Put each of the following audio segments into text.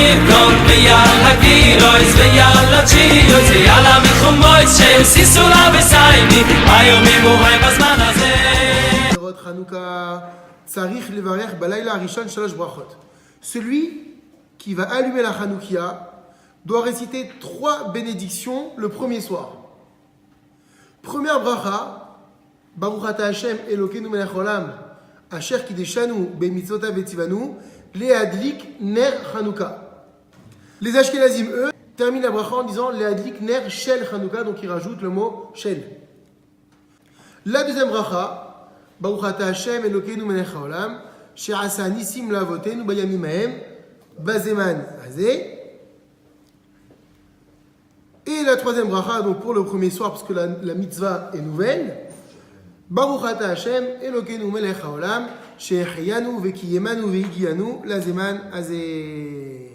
נרקוד ויאללה גירויס ויאללה צ'יוס ויאללה מתחומויס שהם סיסולה וסייני היומים והם בזמן הזה. Hanouka Tsarich Levarech Balayla Arishon Shalosh Brachot. Celui qui va allumer la Hanoukia doit réciter 3 bénédictions le premier soir. Première bracha, Baruch Ata Hashem Elokeinu Melech Olam Asher Kideshanu Bemitzvotav Vetzivanu Leadlik Ner Hanouka. Les Ashkenazim, eux, terminent la bracha en disant Leadlik Ner Shel Hanouka, donc ils rajoutent le mot Shel. La deuxième bracha, Baruch Ata Hashem Elokeinu Melech Haolam She'asa Nisim Lavotenu Bayamim Haem Bazeman Hazeh. Et la troisième bracha, donc pour le premier soir, parce que la mitzvah est nouvelle, Baruch Ata Hashem Elokeinu Melech Haolam She'echiyanu Vekiyemanu Veigiyanu Lazeman Hazeh.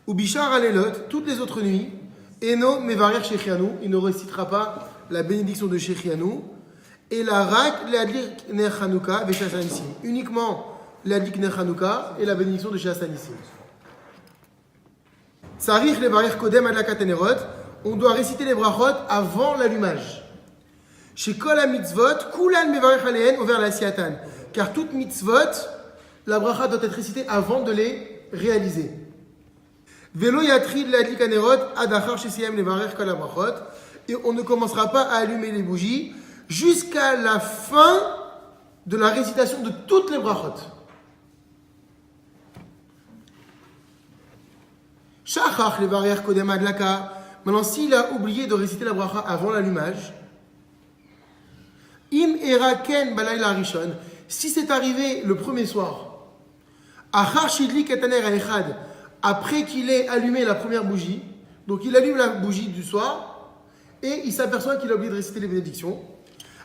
Ou Bishar Alelot, toutes les autres nuits, Eno Mevarer Shechianu, il ne récitera pas la bénédiction de Shechianu. Et la rak, l'adlik ner Hanouka, veshasanissim. Uniquement l'adlik ner Hanouka et la bénédiction de Shasanissim. Sarich levarech kodem adlakat hanerot. On doit réciter les brachot avant l'allumage. Chez kol ha-mitzvot, kulan mevarech aleen over la siatan. Car toute mitzvot, la bracha doit être récitée avant de les réaliser. Velo yatrid l'adlik hanerot adachar shesiyam levarech kol ha-brachot. Et on ne commencera pas à allumer les bougies jusqu'à la fin de la récitation de toutes les brachot. Shachach levarer kodem adlaka. Maintenant, s'il a oublié de réciter la bracha avant l'allumage, im eraken balayla rishon. Si c'est arrivé le premier soir, achar shidlik etaner haechad, après qu'il ait allumé la première bougie, donc il allume la bougie du soir et il s'aperçoit qu'il a oublié de réciter les bénédictions.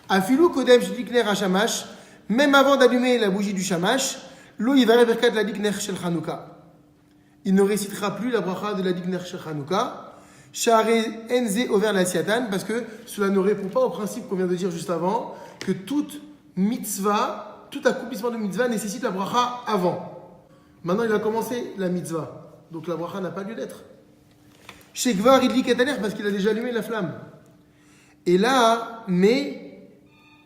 Afilou kodem shidikner hashamash, même avant d'allumer la bougie du shamash, lo yivareh berkat la dikner shel Hanouka. Il ne récitera plus la bracha de la dikner shel Hanouka. Share enze over la siatan, parce que cela ne répond pas au principe qu'on vient de dire juste avant, que toute mitzvah, tout accomplissement de mitzvah nécessite la bracha avant. Maintenant, il a commencé la mitzvah, donc la bracha n'a pas lieu d'être. Shekvar idlik etaner, parce qu'il a déjà allumé la flamme. Et là, mais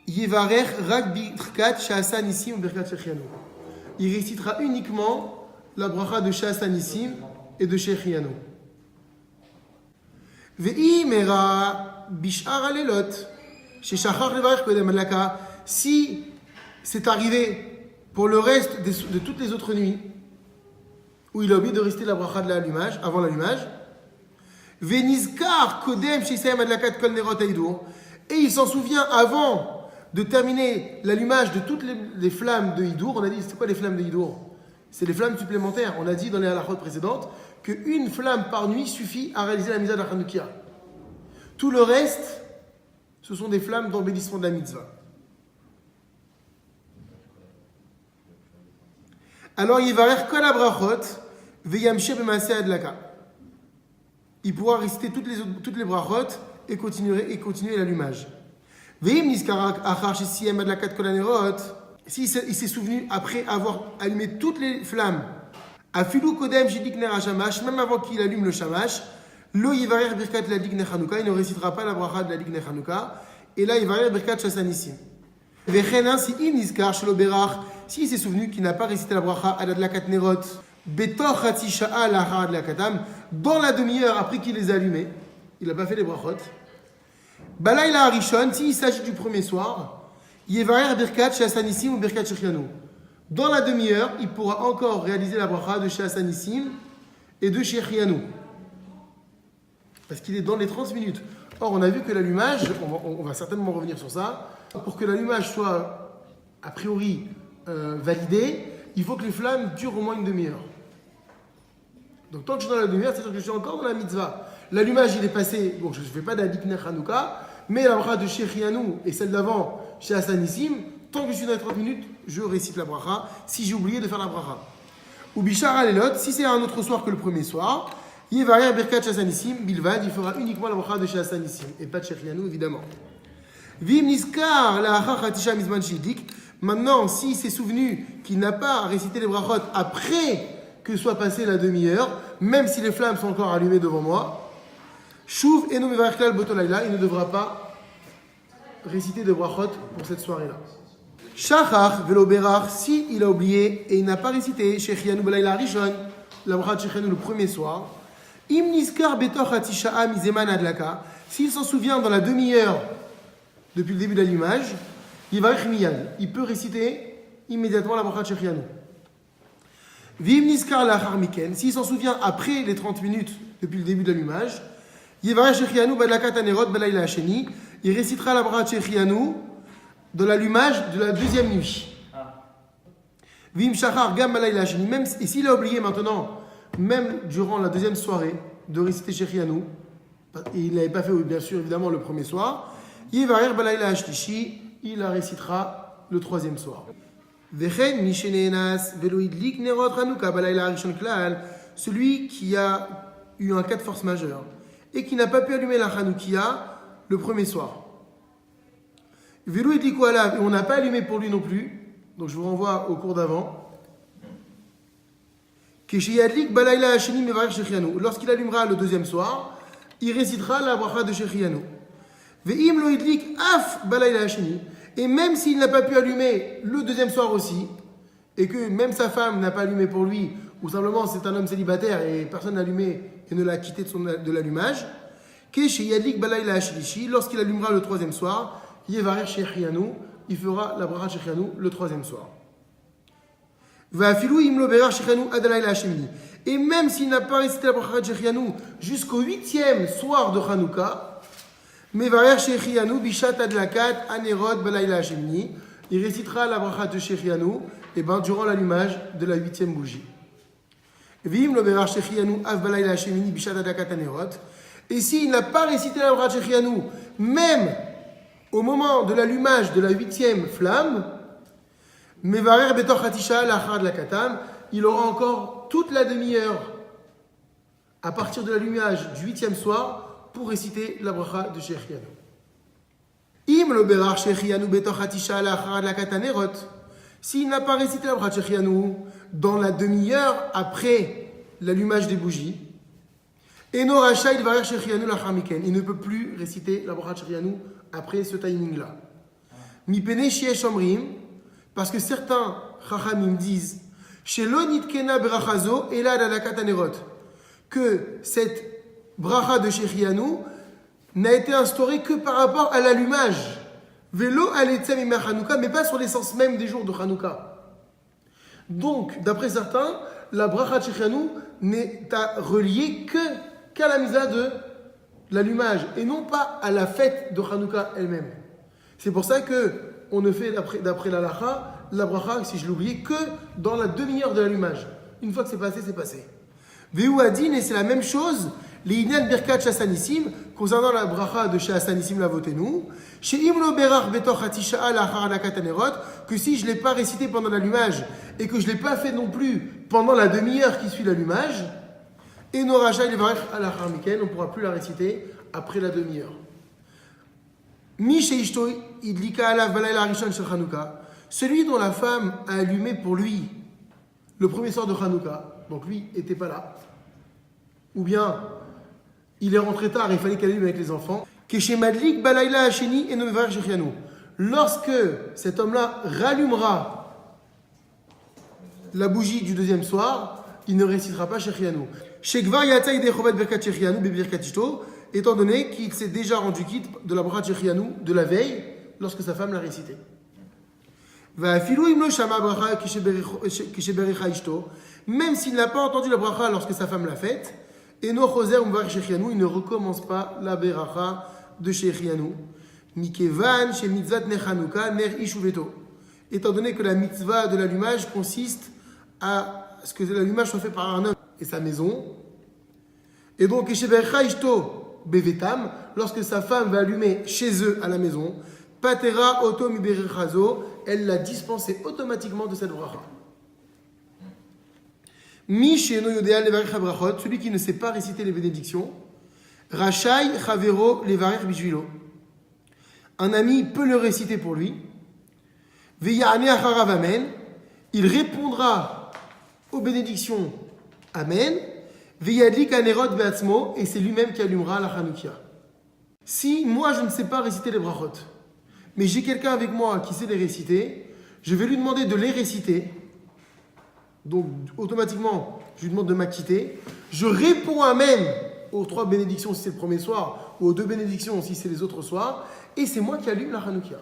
Yevarech rak birkat she'asa nisim birkat shechianu. Il récitera uniquement la bracha de she'asa nisim et de shechianu. Ve'imera bishar alelot she'shachach levarech kodem adlaka. Si c'est arrivé pour le reste de toutes les autres nuits où il a oublié de réciter la bracha de l'allumage, avant l'allumage, ve'nizkar kodem she'isayem adlakat kol nerot haidur, et il s'en souvient avant de terminer l'allumage de toutes les flammes de Hidour. On a dit, c'est quoi les flammes de Hidour? C'est les flammes supplémentaires. On a dit dans les halachot précédentes qu'une flamme par nuit suffit à réaliser la mitzvah de la Hanoukia. Tout le reste, ce sont des flammes d'embellissement de la mitzvah. Alors, Yevarech kol ha-brachot veyamsheh b'maaseh adlaka. Il pourra réciter toutes les brachot et continuer l'allumage. S'il s'est souvenu après avoir allumé toutes les flammes, même avant qu'il allume le shamash, il ne récitera pas la bracha de la dikner Hanouka, et là il va birkat shasanissim. S'il s'est souvenu qu'il n'a pas récité la bracha à la adlakat nerot, dans la demi-heure après qu'il les a allumés, il n'a pas fait les brachot. Balayla Arishon, s'il s'agit du premier soir, Yevarer birkat she'asanissim ou birkat shechianu. Dans la demi-heure, il pourra encore réaliser la bracha de she'asanissim et de shechianu. Parce qu'il est dans les 30 minutes. Or, on a vu que l'allumage, on va certainement revenir sur ça, pour que l'allumage soit a priori validé, il faut que les flammes durent au moins une demi-heure. Donc tant que je suis dans la demi-heure, c'est-à-dire que je suis encore dans la mitzvah. L'allumage, il est passé, bon, je ne fais pas de la dikner Hanouka, mais la bracha de shechianu et celle d'avant, she'asa nisim, tant que je suis dans les 30 minutes, je récite la bracha, si j'ai oublié de faire la bracha. Ou bishar alelot, si c'est un autre soir que le premier soir, yevarer birkat she'asa nisim, bilvad, il fera uniquement la bracha de she'asa nisim, et pas de shechianu, évidemment. Vim niskar la'achar chatisha mizman shidik. Maintenant, s'il s'est souvenu qu'il n'a pas récité les brachot après que soit passée la demi-heure, même si les flammes sont encore allumées devant moi. Shuv eno mevarech klal boto laila, il ne devra pas réciter de brachot pour cette soirée-là. Shachar velo berach, si il a oublié et il n'a pas récité shechianu belaila rishon, la bracha de shechianu le premier soir. Im niskar betoch hatisha'a mizeman adlaka, s'il s'en souvient dans la demi-heure depuis le début de l'allumage, il va il peut réciter immédiatement la bracha de shechianu. Vim niskar lachar miken, s'il s'en souvient après les 30 minutes depuis le début de l'allumage, yivarech shechianu badlakat hanerot belaila hasheni, il récitera la bracha de shechianu de l'allumage de la deuxième nuit. Vim shachar gam balayla hasheni, même et s'il a oublié maintenant, même durant la deuxième soirée, de réciter shechianu, il n'avait pas fait bien sûr évidemment le premier soir, yivarer balayla hashlishi, il la récitera le troisième soir. Vechen misheneenas velo idlik nerot Hanouka balayla harishon klal, celui qui a eu un cas de force majeure et qui n'a pas pu allumer la Hanoukia le premier soir. Velo idliku alav, et on n'a pas allumé pour lui non plus, donc je vous renvoie au cours d'avant. Keshiyadlik balayla hasheni mevarech shechianu, lorsqu'il allumera le deuxième soir, il récitera la bracha de shechianu. Ve'im lo idlik af balayla hasheni, et même s'il n'a pas pu allumer le deuxième soir aussi, et que même sa femme n'a pas allumé pour lui, ou simplement c'est un homme célibataire et personne n'a allumé et ne l'a quitté de l'allumage, Keshiyadlik balayla hashlishi, lorsqu'il allumera le troisième soir, Yevarer shechianu, il fera la bracha de shechianu le troisième soir. Va'afilu imlo berar shechianu adalayla hashemini. Et même s'il n'a pas récité la bracha de shechianu jusqu'au 8e soir de Hanouka, mevarer shechianu bishat adlakat anerot balayla hashemini, il récitera la bracha de shechianu et durant l'allumage de la 8e bougie. V'im lo berar shechianu av balayla hashemini bishat adlakat anerot. Et s'il n'a pas récité la bracha de shechianu même au moment de l'allumage de la 8e flamme, Mevarer betoch hatisha lachar de la katam, il aura encore toute la demi-heure à partir de l'allumage du 8e soir pour réciter la bracha de shechianu. Im lo berar shechianu betoch hatisha lachar de la katanerot, s'il n'a pas récité la bracha de shechianu dans la demi-heure après l'allumage des bougies, eno racha il varer shechianu lachar miken, il ne peut plus réciter la bracha de shechianu après ce timing-là. Mi pene shiesh omrim, parce que certains chachamim disent shelo nitkena brachazo elad adakat hanerot, que cette bracha de shechianu n'a été instaurée que par rapport à l'allumage, velo aletzem imar Hanouka, mais pas sur l'essence même des jours de Hanouka. Donc, d'après certains, la bracha de shechianu n'est reliée qu'à la misa de l'allumage et non pas à la fête de Hanouka elle-même. C'est pour ça que on ne fait d'après la lacha, la bracha, si je l'oubliais, que dans la demi-heure de l'allumage. Une fois que c'est passé, c'est passé. Veu adin, et c'est la même chose, les inyan birkat shasanissim, concernant la bracha de shasanissim la votenu, chez imlo berach betoch hatisha'a lachar adakat hanerot, que si je ne l'ai pas récité pendant l'allumage et que je ne l'ai pas fait non plus pendant la demi-heure qui suit l'allumage, et no racha il varech alachar miken, on ne pourra plus la réciter après la demi-heure. Celui dont la femme a allumé pour lui le premier soir de Hanouka, donc lui n'était pas là, ou bien il est rentré tard et il fallait qu'elle allume avec les enfants, lorsque cet homme-là rallumera la bougie du deuxième soir, il ne récitera pas shechianu. Étant donné qu'il s'est déjà rendu quitte de la bracha de shechianu de la veille, lorsque sa femme l'a récité. Même s'il n'a pas entendu la bracha lorsque sa femme l'a faite, il ne recommence pas la beracha de shechianu. Étant donné que la mitzvah de l'allumage consiste à ce que l'allumage soit fait par un homme et sa maison, et donc bevetam, lorsque sa femme va allumer chez eux à la maison, patera auto miberechazo, elle l'a dispensé automatiquement de cette bracha. Mi sheno yodea levarech habrachot, celui qui ne sait pas réciter les bénédictions, rachai chavero levarech bijvilo. Un ami peut le réciter pour lui. Veyane acharav amen, il répondra aux bénédictions Amen. Veyadlik anerot be'atzmo, et c'est lui-même qui allumera la Hanoukia. Si moi je ne sais pas réciter les brachot, mais j'ai quelqu'un avec moi qui sait les réciter, je vais lui demander de les réciter. Donc automatiquement, je lui demande de m'acquitter. Je réponds Amen aux 3 bénédictions si c'est le premier soir, ou aux 2 bénédictions si c'est les autres soirs, et c'est moi qui allume la Hanoukia.